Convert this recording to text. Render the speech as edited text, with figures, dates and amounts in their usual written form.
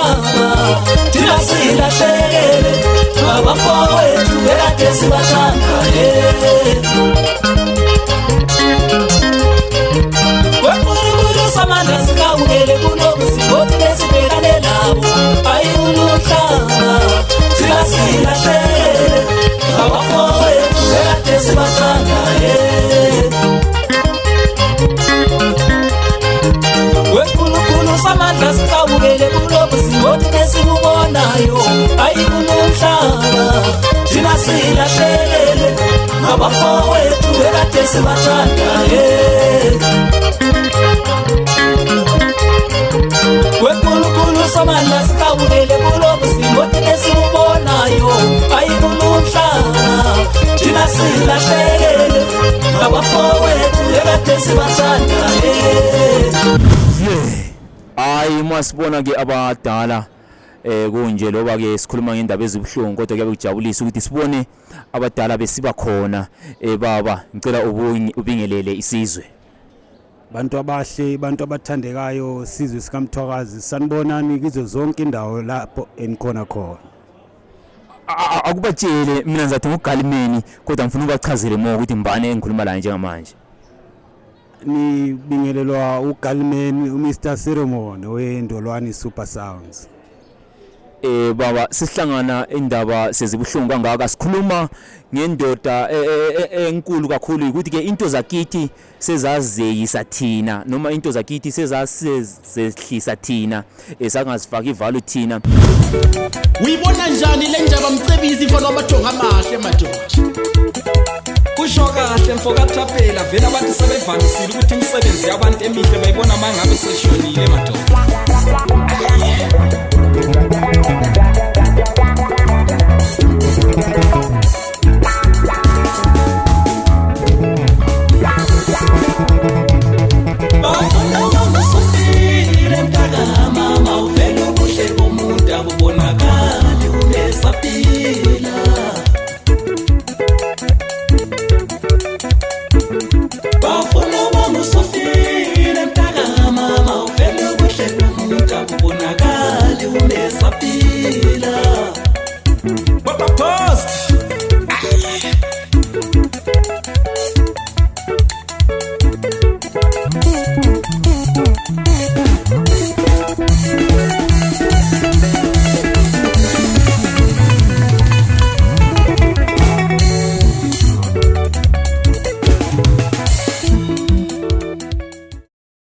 umhlaba thina silahlekele abafowethu ekade sibathanda wenkulunkulu samandla sikawukele kunobusingothi besibhekane labo ayulumhlaba thina silahlekele abafowethu ekade sibathanda wenkulunkulu samandla sikawukele kunobusingothi besikubonayo ayulumhlaba thina silahlekele abafowethu ekade sibathanda wenkulunkulu samandla sikawukele kunobusingothi besikubonayo ayulumhlaba thina silahlekele abafowethu ekade sibathanda hayi masibona ke abadala kunje loba ke sikhuluma ngendaba ezibuhlungu kodwa kuyabe kujabulisa ukuthi sibone abadala besiba khona baba ngicela ubingelele isizwe bantu abahle bantu abathandekayo sizwe sikamthwakazi sanibonani kizo zonke indawo lapho enikhona khona akubatshele mina ngizathi uGalimeni kodwa ngifuna ubachazele mo ukuthi mbane engikhuluma la njengamanje nibingelelwa uGalimeni uMr Ceremony weNdolwani Super Sounds baba sihlangana indaba sezibuhlungu kangaka sikhuluma ngendoda enkulu kakhulu ukuthi ke into zakithi sezazeyisa thina noma into zakithi sezasehlisa thina esangazifaka ivalo thina uyibona njani le ndaba mcebisi mfana wamajonga amahle madoda kusho kahle mfokathapela vela abantu sebevamisile ukuthi imisebenzi yabantu emihle bayibona mangabe seshonile madoda Happy